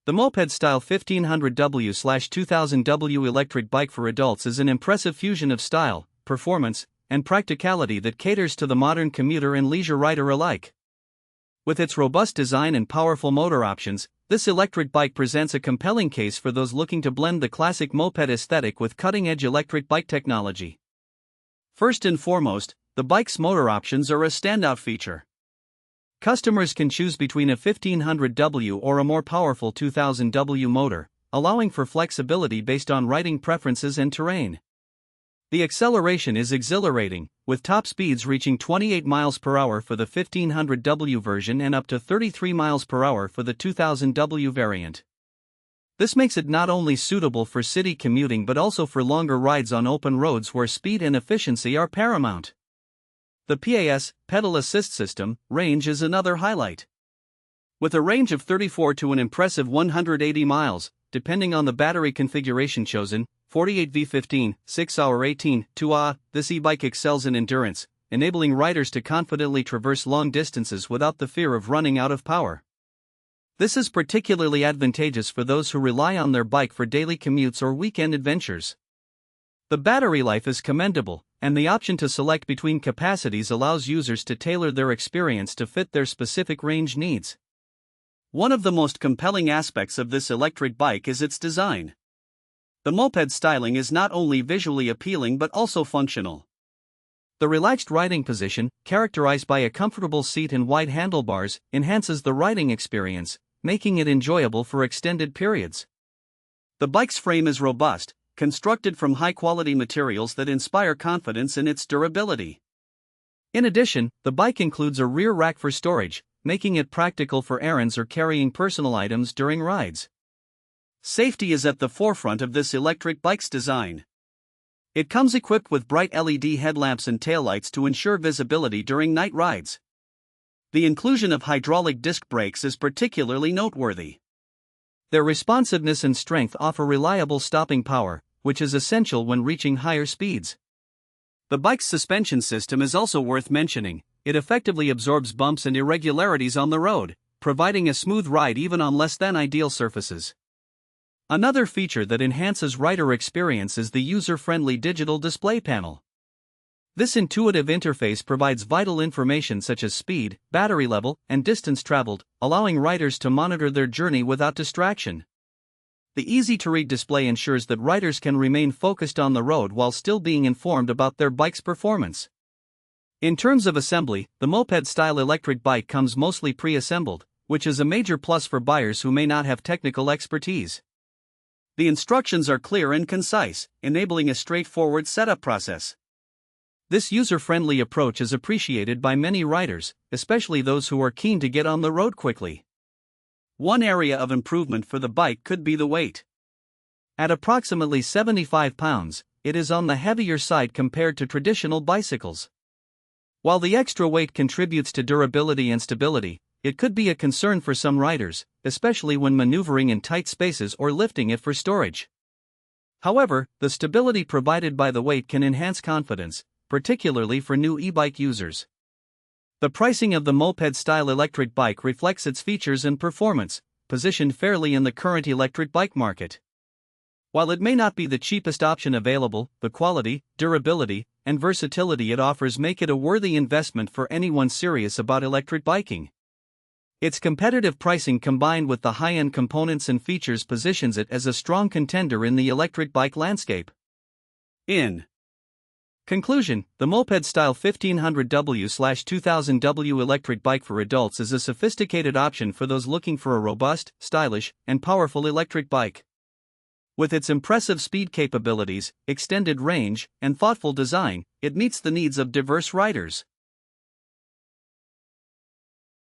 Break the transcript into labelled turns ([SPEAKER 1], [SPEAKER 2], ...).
[SPEAKER 1] The Moped Style 1500W/2000W electric bike for adults is an impressive fusion of style, performance, and practicality that caters to the modern commuter and leisure rider alike. With its robust design and powerful motor options, this electric bike presents a compelling case for those looking to blend the classic moped aesthetic with cutting-edge electric bike technology. First and foremost, the bike's motor options are a standout feature. Customers can choose between a 1500W or a more powerful 2000W motor, allowing for flexibility based on riding preferences and terrain. The acceleration is exhilarating, with top speeds reaching 28 miles per hour for the 1500W version and up to 33 miles per hour for the 2000W variant. This makes it not only suitable for city commuting but also for longer rides on open roads where speed and efficiency are paramount. The PAS, pedal assist system, range is another highlight. With a range of 34 to an impressive 180 miles, depending on the battery configuration chosen, 48V15, 6-hour 18-2Ah, this e-bike excels in endurance, enabling riders to confidently traverse long distances without the fear of running out of power. This is particularly advantageous for those who rely on their bike for daily commutes or weekend adventures. The battery life is commendable, and the option to select between capacities allows users to tailor their experience to fit their specific range needs. One of the most compelling aspects of this electric bike is its design. The moped styling is not only visually appealing but also functional. The relaxed riding position, characterized by a comfortable seat and wide handlebars, enhances the riding experience, making it enjoyable for extended periods. The bike's frame is robust, constructed from high-quality materials that inspire confidence in its durability. In addition, the bike includes a rear rack for storage, making it practical for errands or carrying personal items during rides. Safety is at the forefront of this electric bike's design. It comes equipped with bright LED headlamps and taillights to ensure visibility during night rides. The inclusion of hydraulic disc brakes is particularly noteworthy. Their responsiveness and strength offer reliable stopping power, which is essential when reaching higher speeds. The bike's suspension system is also worth mentioning. It effectively absorbs bumps and irregularities on the road, providing a smooth ride even on less than ideal surfaces. Another feature that enhances rider experience is the user-friendly digital display panel. This intuitive interface provides vital information such as speed, battery level, and distance traveled, allowing riders to monitor their journey without distraction. The easy-to-read display ensures that riders can remain focused on the road while still being informed about their bike's performance. In terms of assembly, the moped-style electric bike comes mostly pre-assembled, which is a major plus for buyers who may not have technical expertise. The instructions are clear and concise, enabling a straightforward setup process. This user-friendly approach is appreciated by many riders, especially those who are keen to get on the road quickly. One area of improvement for the bike could be the weight. At approximately 75 pounds, it is on the heavier side compared to traditional bicycles. While the extra weight contributes to durability and stability, it could be a concern for some riders, especially when maneuvering in tight spaces or lifting it for storage. However, the stability provided by the weight can enhance confidence, particularly for new e-bike users. The pricing of the moped-style electric bike reflects its features and performance, positioned fairly in the current electric bike market. While it may not be the cheapest option available, the quality, durability, and versatility it offers make it a worthy investment for anyone serious about electric biking. Its competitive pricing combined with the high-end components and features positions it as a strong contender in the electric bike landscape. In conclusion, the moped-style 1500W/2000W electric bike for adults is a sophisticated option for those looking for a robust, stylish, and powerful electric bike. With its impressive speed capabilities, extended range, and thoughtful design, it meets the needs of diverse riders.